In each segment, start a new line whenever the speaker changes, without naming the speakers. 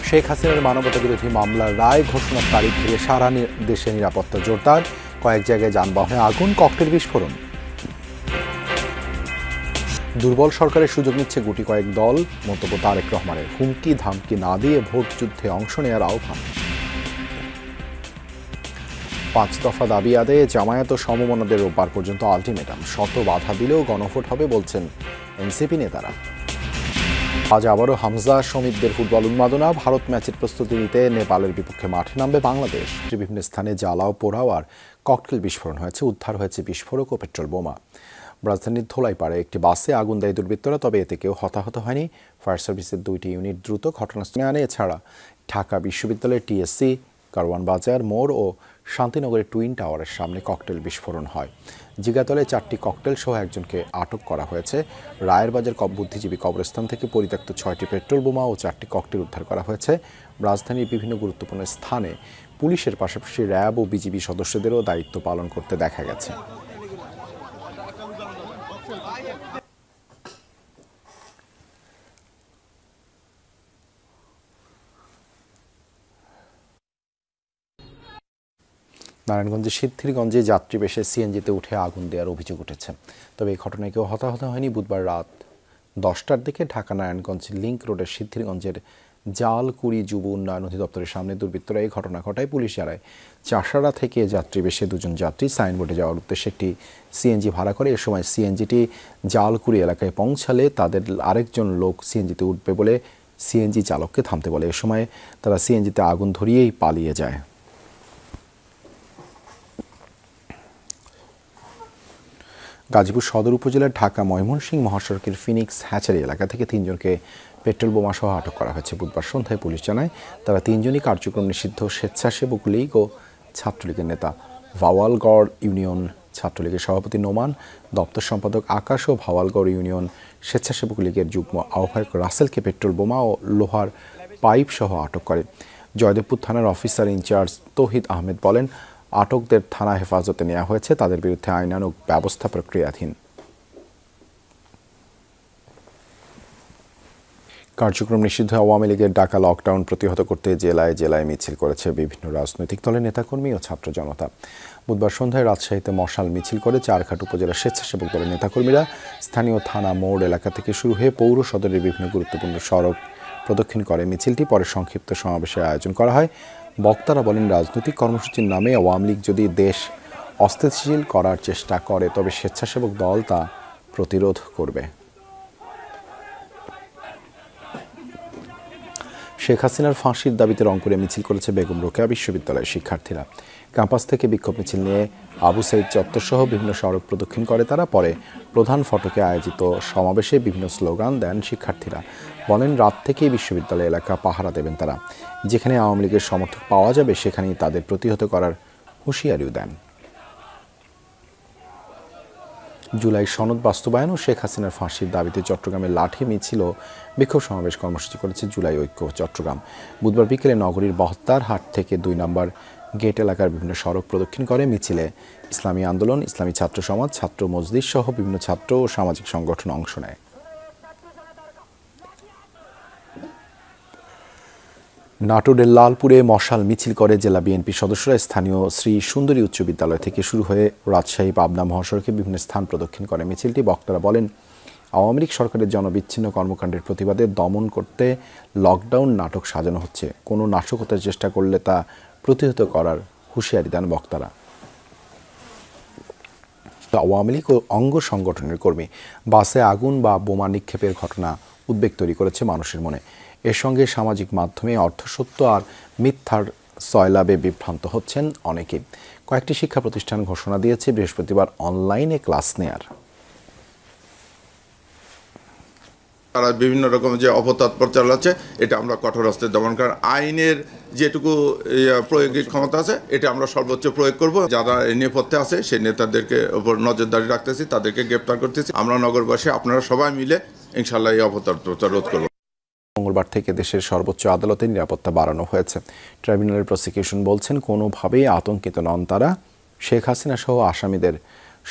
শেখ হাসিনার মানবতাবিরোধী মামলার রায় ঘোষণার তারিখ ঘিরে সারা দেশে নিরাপত্তা জোরদার। কয়েক জায়গায় যানবাহনে আগুন, ককটেল বিস্ফোরণ। দুর্বল সরকারের সুযোগ নিচ্ছে গুটি কয়েক দল, মন্তব্য তারেক রহমানের। হুমকি ধামকি না দিয়ে ভোট যুদ্ধে অংশ নেওয়ার আহ্বান। 5 দফা দাবি আদায়ে জামায়াত ও সমমনাদের রোববার পর্যন্ত আলটিমেটাম। শত বাধা দিলেও গণভোট হবে বলছেন এনসিপি নেতারা। আজ আবারও হামজা শমিকদের ফুটবল উন্মাদনা। ভারত ম্যাচের প্রস্তুতি নিতে নেপালের বিপক্ষে মাঠে নামবে বাংলাদেশ। বিভিন্ন স্থানে জ্বালাও পোড়াও আর ককটেল বিস্ফোরণ হয়েছে। উদ্ধার হয়েছে বিস্ফোরক ও পেট্রোল বোমা। রাজধানীর ধোলাইপাড়ে একটি বাসে আগুন দেয় দুর্বৃত্তরা, তবে এতে কেউ হতাহত হয়নি। ফায়ার সার্ভিসের 2টি ইউনিট দ্রুত ঘটনাস্থলে আনে। এছাড়া ঢাকা বিশ্ববিদ্যালয়ের টিএসসি, কারওয়ান বাজার মোড় ও শান্তিনগরের টুইন টাওয়ারের সামনে ককটেল বিস্ফোরণ হয়। জিগাতলে 4টি ককটেল সহ একজনকে আটক করা হয়েছে। রায়ের বাজার বুদ্ধিজীবী কবরস্থান থেকে পরিত্যক্ত 6টি পেট্রোল বোমা ও 4টি ককটেল উদ্ধার করা হয়েছে। রাজধানীর বিভিন্ন গুরুত্বপূর্ণ স্থানে পুলিশের পাশাপাশি র্যাব ও বিজিবি সদস্যদেরও দায়িত্ব পালন করতে দেখা গেছে। নারায়ণগঞ্জের সিদ্ধিরগঞ্জে যাত্রী বেশে সিএনজিতে উঠে আগুন দেওয়ার অভিযোগ উঠেছে, তবে এই ঘটনায় কেউ হতাহত হয়নি। বুধবার রাত 10টার দিকে ঢাকা নারায়ণগঞ্জ লিংক রোডের সিদ্ধিরগঞ্জের জালকুড়ি যুব উন্নয়ন অধিদপ্তরের সামনে দুর্বৃত্তরা এই ঘটনা ঘটায়। পুলিশ জানায়, চাষাড়া থেকে যাত্রী বেশে 2জন যাত্রী সাইনবোর্ডে যাওয়ার উদ্দেশ্যে একটি সিএনজি ভাড়া করে। এ সময় সিএনজিটি জালকুড়ি এলাকায় পৌঁছালে তাদের আরেকজন লোক সিএনজিতে উঠবে বলে সিএনজি চালককে থামতে বলে। এ সময় তারা সিএনজিতে আগুন ধরিয়েই পালিয়ে যায়। গাজীপুর সদর উপজেলার ঢাকা ময়মনসিংহ মহাসড়কের ফিনিক্স হ্যাচারি এলাকা থেকে 3জনকে পেট্রোল বোমা সহ আটক করা হয়েছে। বুধবার সন্ধ্যায় পুলিশ জানায়, তারা 3জনই কার্যক্রম নিষিদ্ধ স্বেচ্ছাসেবক লীগ ও ছাত্রলীগের নেতা। ভাওয়ালগড় ইউনিয়ন ছাত্রলীগের সভাপতি নোমান, দপ্তর সম্পাদক আকাশ ও ভাওয়ালগড় ইউনিয়ন স্বেচ্ছাসেবক লীগের যুগ্ম আহ্বায়ক রাসেলকে পেট্রোল বোমা ও লোহার পাইপ সহ আটক করে। জয়দেবপুর থানার অফিসার ইনচার্জ তৌহিদ আহমেদ বলেন, আটকদের থানা হেফাজতে নেওয়া হয়েছে, তাদের বিরুদ্ধে আইনানুগ ব্যবস্থা প্রক্রিয়াধীন। কার্যক্রম নিষিদ্ধ আওয়ামী লীগের ডাকা লকডাউন প্রতিহত করতে জেলায় জেলায় মিছিল করেছে বিভিন্ন রাজনৈতিক দলের নেতাকর্মী ও ছাত্র জনতা। বুধবার সন্ধ্যায় রাজশাহীতে মশাল মিছিল করে চারঘাট উপজেলা স্বেচ্ছাসেবক দলের নেতাকর্মীরা স্থানীয় থানা মোড় এলাকা থেকে শুরু হয়ে পৌর সদরের বিভিন্ন গুরুত্বপূর্ণ সড়ক প্রদক্ষিণ করে। মিছিলটি পরে সংক্ষিপ্ত সমাবেশের আয়োজন করা হয়। বক্তারা বলেন, রাজনৈতিক কর্মসূচির নামে আওয়ামী লীগ যদি দেশ অস্থিতিশীল করার চেষ্টা করে তবে স্বেচ্ছাসেবক দল তা প্রতিরোধ করবে। শেখ হাসিনার ফাঁসির দাবিতে রংপুরে মিছিল করেছে বেগম রোকেয়া বিশ্ববিদ্যালয়ের শিক্ষার্থীরা। ক্যাম্পাস থেকে বিক্ষোভ মিছিল নিয়ে আবু সাইদ চত্বর সহ বিভিন্ন সড়ক প্রদক্ষিণ করে তারা। পরে প্রধান ফটকে আয়োজিত সমাবেশে বিভিন্ন স্লোগান দেন শিক্ষার্থীরা। বলেন, রাত থেকেই বিশ্ববিদ্যালয় এলাকা পাহারা দেবেন তারা। যেখানে আওয়ামী লীগের সমর্থক পাওয়া যাবে সেখানেই তাদের প্রতিহত করার হুঁশিয়ারিও দেন। জুলাই সনদ বাস্তবায়ন ও শেখ হাসিনার ফাঁসির দাবিতে চট্টগ্রামে লাঠি মিছিল ও বিক্ষোভ সমাবেশ কর্মসূচি করেছে জুলাই ঐক্য চট্টগ্রাম। বুধবার বিকেলে নগরীর বহত্তার হাট থেকে 2 নম্বর গেট এলাকার বিভিন্ন সড়ক প্রদক্ষিণ করে। মিছিলে ইসলামী আন্দোলন, ইসলামী ছাত্র সমাজ, ছাত্র মজলিস সহ বিভিন্ন ছাত্র ও সামাজিক সংগঠন অংশ নেয়। নাটোরের লালপুরে মশাল মিছিল করে জেলা বিএনপি সদস্যরা। স্থানীয় শ্রী সুন্দরী উচ্চ বিদ্যালয় থেকে শুরু হয়ে রাজশাহী পাবনা মহাসড়কে বিভিন্ন স্থান প্রদক্ষিণ করে মিছিলটি। বক্তারা বলেন, আওয়ামী লীগ সরকারের জনবিচ্ছিন্ন কর্মকাণ্ডের প্রতিবাদে দমন করতে লকডাউন নাটক সাজানো হচ্ছে। কোনো নাশকতার চেষ্টা করলে তা প্রতিহত করার হুঁশিয়ারি দেন বক্তারা। আওয়ামী লীগ ও অঙ্গ সংগঠনের কর্মী বাসে আগুন বা বোমা নিক্ষেপের ঘটনা উদ্বেগ তৈরি করেছে মানুষের মনে। এর সঙ্গে সামাজিক মাধ্যমে অর্ধসত্য আর মিথ্যার সয়লাবে বিভ্রান্ত হচ্ছেন অনেকে। কয়েকটি শিক্ষা প্রতিষ্ঠান ঘোষণা দিয়েছে বৃহস্পতিবার অনলাইনে ক্লাস নেয়ার।
তারা বিভিন্ন রকম যে অপতৎপর চালাচ্ছে, এটা আমরা কঠোর হস্তে দমন করার আইনের যেটুকু প্রয়োগের ক্ষমতা আছে এটা আমরা সর্বোচ্চ প্রয়োগ করব। যারা নেপথ্যে আছে সেই নেতাদেরকে ওপর নজরদারি রাখতেছি, তাদেরকে গ্রেপ্তার করতেছি। আমরা নগরবাসী আপনারা সবাই মিলে ইনশাল্লাহ এই অপতৎপরতা রোধ করব।
মঙ্গলবার থেকে দেশের সর্বোচ্চ আদালতের নিরাপত্তা বাড়ানো হয়েছে। ট্রাইব্যুনালের প্রসিকিউশন বলছেন, কোনোভাবেই আতঙ্কিত নন তারা। শেখ হাসিনা সহ আসামিদের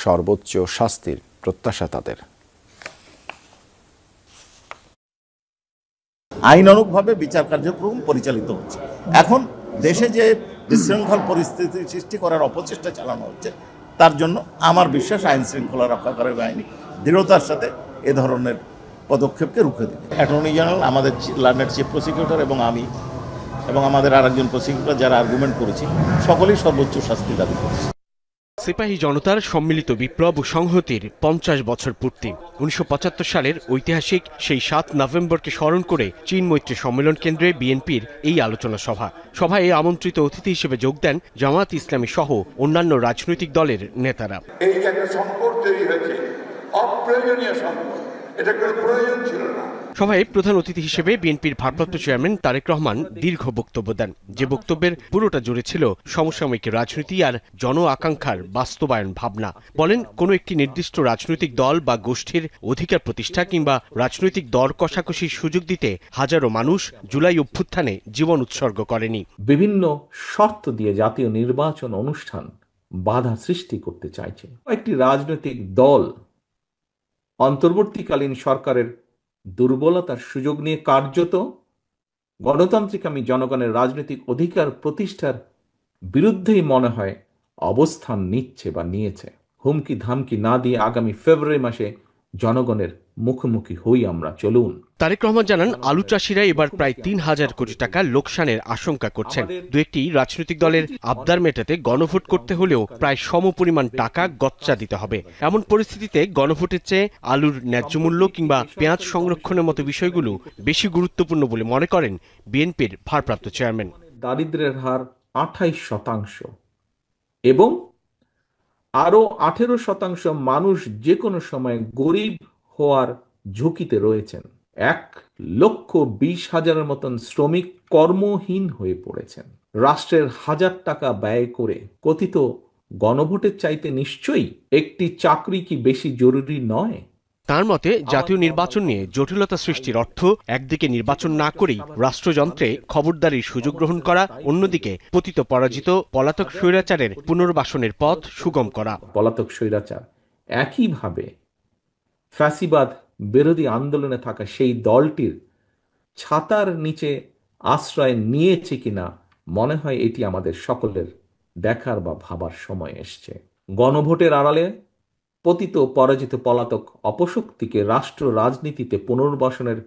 সর্বোচ্চ শাস্তির প্রত্যাশা তাদের।
আইনানুগভাবে বিচার কার্যক্রম পরিচালিত হচ্ছে। এখন দেশে যে বিশৃঙ্খল পরিস্থিতি সৃষ্টি করার অপচেষ্টা চালানো হচ্ছে, তার জন্য আমার বিশ্বাস আইন শৃঙ্খলা রক্ষাকারী বাহিনী দৃঢ়তার সাথে এ ধরনের পদক্ষেপকে রুখে দেবে। অ্যাটর্নি জেনারেল, আমাদের লার্নেড চিফ প্রসিকিউটর এবং আমি এবং আমাদের আরেকজন প্রসিকিউটর যারা আর্গুমেন্ট করেছি, সকলেই সর্বোচ্চ শাস্তি দাবি করেছে।
সিপাহী জনতার সম্মিলিত বিপ্লব ও সংহতির 50 বছর পূর্তি। 1975 সালের ঐতিহাসিক সেই 7 নভেম্বরকে স্মরণ করে চীন মৈত্রী সম্মেলন কেন্দ্রে বিএনপির এই আলোচনা সভায় আমন্ত্রিত অতিথি হিসেবে যোগ দেন জামায়াত ইসলামী সহ অন্যান্য রাজনৈতিক দলের নেতারা।
এই যে একটা সংকট তৈরি হয়েছে, অপ্রয়োজনীয় সংকট, এটা কোনো প্রয়োজন ছিল না।
সভায় প্রধান অতিথি হিসেবে বিএনপির ভারপ্রাপ্ত চেয়ারম্যান তারেক রহমান দীর্ঘ বক্তব্য দেন, যে বক্তব্যের পুরোটা জুড়ে ছিল সমসাময়িক রাজনীতি আর জন আকাঙ্ক্ষার বাস্তবায়ন ভাবনা। বলেন, কোনো একটি নির্দিষ্ট রাজনৈতিক দল বা গোষ্ঠীর অধিকার প্রতিষ্ঠা কিংবা রাজনৈতিক দর কষাকষির সুযোগ দিতে হাজারো মানুষ জুলাই অভ্যুত্থানে জীবন উৎসর্গ করেনি।
বিভিন্ন শর্ত দিয়ে জাতীয় নির্বাচন অনুষ্ঠান বাধা সৃষ্টি করতে চাইছে একটি রাজনৈতিক দল অন্তর্বর্তীকালীন সরকারের দুর্বলতার সুযোগ নিয়ে কার্যত গণতান্ত্রিক জনগণের রাজনৈতিক অধিকার প্রতিষ্ঠার বিরুদ্ধেই মনে হয় অবস্থান নিচ্ছে বা নিয়েছে। হুমকি ধামকি না দিয়ে আগামী ফেব্রুয়ারি মাসে জনগণের মুখোমুখি হই আমরা, চলুন।
তারেক রহমান জানান, আলু চাষিরা এবার প্রায় 3000 কোটি টাকা লোকসানের আশঙ্কা করছেন। দু একটি রাজনৈতিক দলের আবদার মেটাতে গণভোট করতে হলেও প্রায় সমপরিমাণ টাকা গচ্চা দিতে হবে। এমন পরিস্থিতিতে গণভোটের চেয়ে আলুর ন্যায্য মূল্য কিংবা পেঁয়াজ সংরক্ষণের মতো বিষয়গুলো বেশি গুরুত্বপূর্ণ বলে মনে করেন বিএনপির ভারপ্রাপ্ত চেয়ারম্যান।
দারিদ্র্যের হার 28% এবং আরো 18% মানুষ যে কোনো সময় গরিব হওয়ার ঝুঁকিতে রয়েছেন। 1,20,000 মতন শ্রমিক কর্মহীন হয়ে পড়েছেন। রাষ্ট্রের 1000 টাকা ব্যয় করে কথিত গণভোটের চাইতে নিশ্চয়ই একটি চাকরি কি বেশি জরুরি নয়?
তার মতে, জাতীয় নির্বাচন নিয়ে জটিলতা সৃষ্টির অর্থ একদিকে নির্বাচন না করেই রাষ্ট্রযন্ত্রে খবরদারির সুযোগ গ্রহণ করা, অন্যদিকে পতিত পরাজিত পলাতক স্বৈরাচারের পুনর্বাসনের পথ সুগম করা।
পলাতক স্বৈরাচার একইভাবে ফ্যাসিবাদ বিরোধী আন্দোলনে থাকা সেই দলটির ছাতার নিচে আশ্রয় নিয়েছে কিনা মনে হয় এটি আমাদের সকলের দেখার বা ভাবার সময় এসছে। গণভোটের আড়ালে পতিত পরাজিত পলাতক অপশক্তিকে রাষ্ট্র রাজনীতিতে পুনর্বাসনের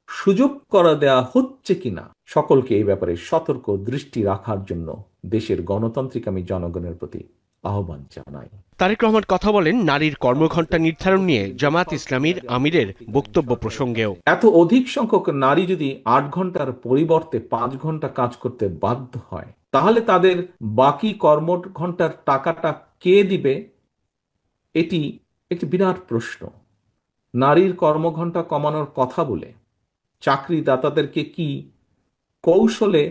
সুযোগ করা দেয়া হচ্ছে কিনা সকলকে এই ব্যাপারে সতর্ক দৃষ্টি রাখার জন্য দেশের গণতান্ত্রিক জনগণের প্রতি আহ্বান জানাই।
তারেক রহমান কথা বলেন নারীর কর্মঘণ্টা নির্ধারণ নিয়ে জামায়াত ইসলামীর আমিরের বক্তব্য প্রসঙ্গেও।
এত অধিক সংখ্যক নারী যদি 8 ঘন্টার পরিবর্তে 5 ঘন্টা কাজ করতে বাধ্য হয়, তাহলে তাদের বাকি কর্মঘণ্টার টাকাটা কে দিবে? এটি একটি বিরাট প্রশ্ন। নারীর কর্মঘণ্টা কমানোর কথা বলে চাকরিদাতাদেরকে কি কৌশলে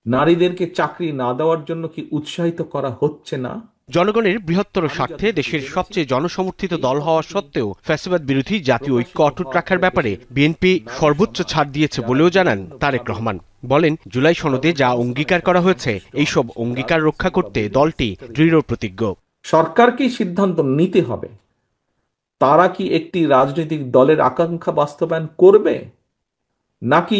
নারীদেরকে চাকরি না দেওয়ার জন্য কি উৎসাহিত করা হচ্ছে না?
জনগণের বৃহত্তর স্বার্থে দেশের সবচেয়ে জনসমর্থিত দল হওয়া সত্ত্বেও ফ্যাসিবাদ বিরোধী জাতীয় ঐক্য অটুট রাখার ব্যাপারে বিএনপি সর্বোচ্চ ছাড় দিয়েছে বলেও জানান তারেক রহমান। বলেন, জুলাই সনদে যা অঙ্গীকার করা হয়েছে এইসব অঙ্গীকার রক্ষা করতে দলটি দৃঢ় প্রতিজ্ঞ।
সরকারকেই সিদ্ধান্ত নিতে হবে তারা কি একটি রাজনৈতিক দলের আকাঙ্ক্ষা বাস্তবায়ন করবে, নাকি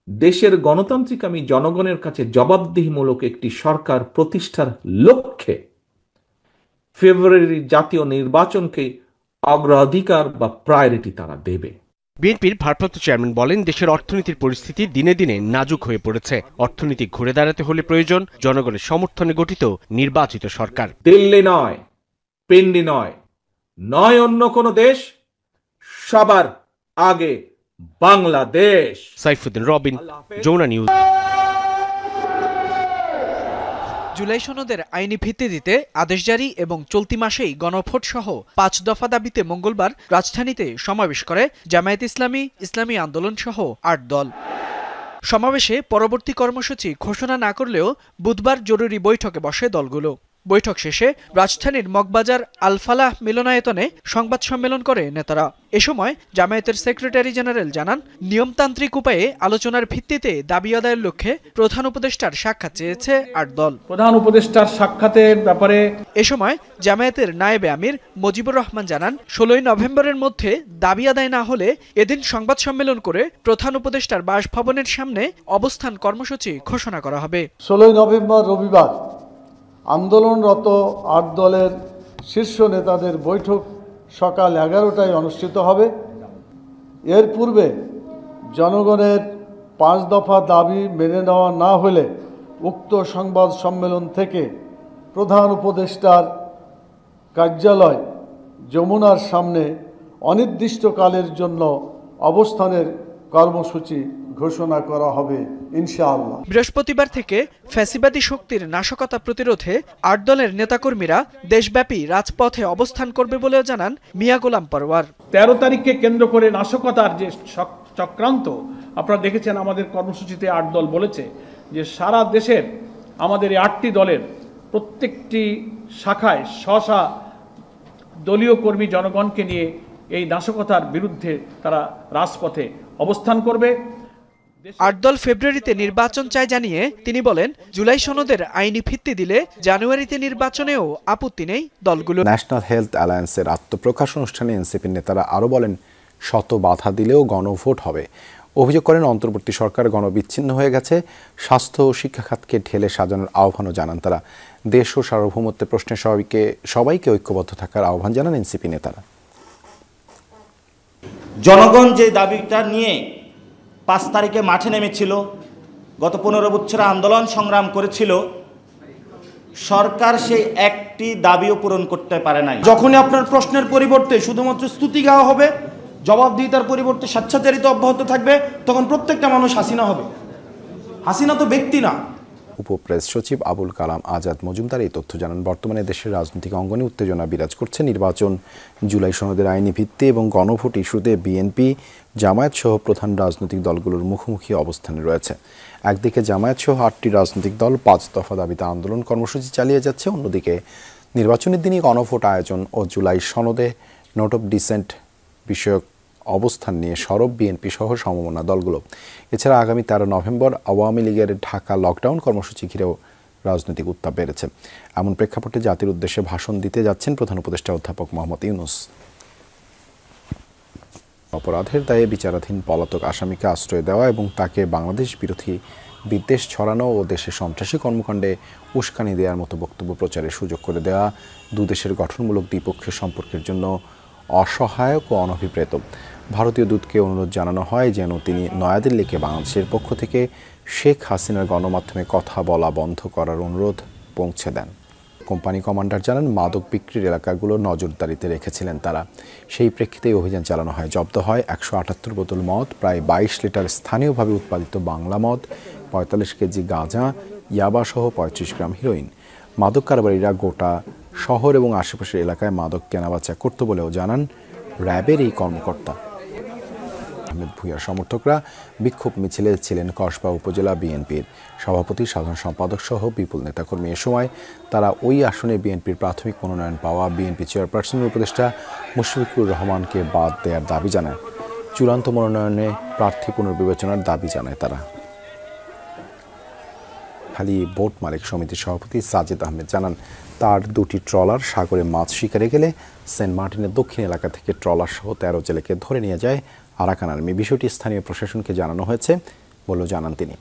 দেশের গণতান্ত্রিক জনগণের কাছে জবাবদিহিমূলক একটি সরকার প্রতিষ্ঠার লক্ষ্যে ফেব্রুয়ারির জাতীয় নির্বাচনকে অগ্রাধিকার বা প্রায়োরিটি তারা দেবে।
বিএনপির ভারপ্রাপ্ত চেয়ারম্যান বলেন, দেশের অর্থনীতির পরিস্থিতি দিনে দিনে নাজুক হয়ে পড়েছে। অর্থনীতি ঘুরে দাঁড়াতে হলে প্রয়োজন জনগণের সমর্থনে গঠিত নির্বাচিত সরকার।
দিল্লি নয়, পিন্ডি নয়, নয় অন্য কোন দেশ, সবার আগে বাংলাদেশ।
সাইফুদ্দিন রবিন, যমুনা নিউজ।
জুলাই সনদের আইনি ভিত্তি দিতে আদেশ জারি এবং চলতি মাসেই গণভোট সহ 5 দফা দাবিতে মঙ্গলবার রাজধানীতে সমাবেশ করে জামায়াত ইসলামী, ইসলামী আন্দোলন সহ 8 দল। সমাবেশে পরবর্তী কর্মসূচি ঘোষণা না করলেও বুধবার জরুরি বৈঠকে বসে দলগুলো। বৈঠক শেষে রাজধানীর মগবাজার আল ফালাহ মিলনায়তনে সংবাদ সম্মেলন করে নেতারা। এ সময় জামায়াতের সেক্রেটারি জেনারেল জানান, নিয়মতান্ত্রিক উপায়ে আলোচনার ভিত্তিতে দাবি আদায়ের লক্ষ্যে প্রধান উপদেষ্টার সাক্ষাৎ চেয়েছে ৮ দল।
প্রধান উপদেষ্টার সাক্ষাতের ব্যাপারে
এ সময় জামায়াতের নায়েবে আমির মজিবুর রহমান জানান, ১৬ই নভেম্বরের মধ্যে দাবি আদায় না হলে এদিন সংবাদ সম্মেলন করে প্রধান উপদেষ্টার বাসভবনের সামনে অবস্থান কর্মসূচি ঘোষণা করা হবে।
১৬ই নভেম্বর রবিবার আন্দোলনরত ৮ দলের শীর্ষ নেতাদের বৈঠক সকাল ১১টায় অনুষ্ঠিত হবে। এর পূর্বে জনগণের ৫ দফা দাবি মেনে নেওয়া না হলে উক্ত সংবাদ সম্মেলন থেকে প্রধান উপদেষ্টার কার্যালয় যমুনার সামনে অনির্দিষ্টকালের জন্য অবস্থানের কর্মসূচি ঘোষণা করা হবে ইনশাআল্লাহ।
বৃহস্পতিবার থেকে ফ্যাসিবাদী শক্তির নাশকতা প্রতিরোধে ৮ দলের নেতাকর্মীরা দেশব্যাপী রাজপথে অবস্থান করবে বলেও জানান মিয়া গোলাম পরওয়ার।
১৩ তারিখকে কেন্দ্র করে নাশকতার যে চক্রান্ত আপনারা দেখেছেন, আমাদের কর্মসূচিতে ৮ দল বলেছে যে সারা দেশের আমাদের এই ৮টি দলের প্রত্যেকটি শাখায় স্ব-স্ব দলীয় কর্মী জনগণকে নিয়ে এই নাশকতার বিরুদ্ধে তারা রাজপথে অবস্থান করবে।
৮ দল ফেব্রুয়ারিতে নির্বাচন চায় জানিয়ে তিনি বলেন, জুলাই সনদের আইনি ভিত্তি দিলে জানুয়ারিতে নির্বাচনেও আপত্তি নেই দলগুলো।
ন্যাশনাল হেলথ অ্যালায়েন্সের আত্মপ্রকাশ অনুষ্ঠানে এনসিপির নেতারা আরও বলেন, শত বাধা দিলেও গণভোট হবে। অভিযোগ করেন অন্তর্বর্তী সরকার গণবিচ্ছিন্ন হয়ে গেছে। স্বাস্থ্য ও শিক্ষা খাতকে ঢেলে সাজানোর আহ্বানও জানান তারা। দেশ ও সার্বভৌমত্বের প্রশ্নে সবাইকে ঐক্যবদ্ধ থাকার আহ্বান জানান এনসিপি নেতারা।
জনগণ যে দাবিটা নিয়ে ৫ তারিখে মাঠে নেমেছিল, গত ১৫ বছর আন্দোলন সংগ্রাম করেছিল, সরকার সেই একটি দাবিও পূরণ করতে পারে নাই।
যখনই আপনার প্রশ্নের পরিবর্তে শুধুমাত্র স্তুতি গাওয়া হবে, জবাবদিহিতার পরিবর্তে স্বেচ্ছাচারিতা অব্যাহত থাকবে, তখন প্রত্যেকটা মানুষ হাসিনা হবে। হাসিনা তো ব্যক্তি না।
উপপ্রেস সচিব আবুল কালাম আজাদ মজুমদার এই তথ্য জানান। বর্তমানে দেশের রাজনৈতিক অঙ্গনে উত্তেজনা বিরাজ করছে। নির্বাচন, জুলাই সনদের আইনি ভিত্তি এবং গণভোট ইস্যুতে বিএনপি, জামায়াত সহ প্রধান রাজনৈতিক দলগুলোর মুখোমুখি অবস্থানে রয়েছে। একদিকে জামায়াত সহ ৮টি রাজনৈতিক দল ৫ দফা দাবিতে আন্দোলন কর্মসূচি চালিয়ে যাচ্ছে, অন্যদিকে নির্বাচনের দিনই গণভোট আয়োজন ও জুলাই সনদে নোট অফ ডিসেন্ট বিষয়ক অবস্থান নিয়ে সরব বিএনপি সহ সমমনা দলগুলো। এছাড়া আগামী ১৩ নভেম্বর আওয়ামী লীগের ঢাকা লকডাউন কর্মসূচি ঘিরেও রাজনৈতিক উত্তাপ বেড়েছে। এমন প্রেক্ষাপটে জাতির উদ্দেশ্যে ভাষণ দিতে যাচ্ছেন প্রধান উপদেষ্টা অধ্যাপক মোহাম্মদ ইউনূস। অপরাধের দায়ে বিচারাধীন পলাতক আসামিকে আশ্রয় দেওয়া এবং তাকে বাংলাদেশ বিরোধী বিদ্বেষ ছড়ানো ও দেশে সন্ত্রাসী কর্মকাণ্ডে উস্কানি দেওয়ার মতো বক্তব্য প্রচারের সুযোগ করে দেওয়া দুদেশের গঠনমূলক দ্বিপক্ষীয় সম্পর্কের জন্য অসহায়ক ও অনভিপ্রেত। ভারতীয় দূতকে অনুরোধ জানানো হয় যেন তিনি নয়াদিল্লিকে বাংলাদেশের পক্ষ থেকে শেখ হাসিনার গণমাধ্যমে কথা বলা বন্ধ করার অনুরোধ পৌঁছে দেন। কোম্পানি কমান্ডার জানান, মাদক বিক্রির এলাকাগুলো নজরদারিতে রেখেছিলেন তারা। সেই প্রেক্ষিতে অভিযান চালানো হয়। জব্দ হয় ১৭৮ বোতল মদ, প্রায় ২২ লিটার স্থানীয়ভাবে উৎপাদিত বাংলা মদ, ৪৫ কেজি গাঁজা, ইয়াবাসহ ৩৫ গ্রাম হিরোইন। মাদক কারবারিরা গোটা শহর এবং আশেপাশের এলাকায় মাদক কেনাবেচা করত বলেও জানান র্যাবের এই কর্মকর্তা। আহমেদ ভূঁইয়ার সমর্থকরা বিক্ষোভ মিছিলে ছিলেন কসবা উপজেলা বিএনপির সভাপতি, সাধারণ সম্পাদক সহ বিপুল নেতাকর্মী। এ সময় তারা ওই আসনে বিএনপির প্রাথমিক মনোনয়ন পাওয়া বিএনপি চেয়ারপারসনের উপদেষ্টা মুশফিকুর রহমানকে বাদ দেওয়ার দাবি জানায়। চূড়ান্ত মনোনয়নে প্রার্থী পুনর্বিবেচনার দাবি জানায় তারা। খালি বোট মালিক সমিতির সভাপতি সাজিদ আহমেদ জানান, তার 2টি ট্রলার সাগরে মাছ শিকারে গেলে সেন্ট মার্টিনের দক্ষিণ এলাকা থেকে ট্রলার সহ 13 জেলেকে ধরে নিয়ে যায় আরাকান আর্মি। বিষয়টি স্থানীয় প্রশাসনকে জানানো হয়েছে বলেও জানান তিনি।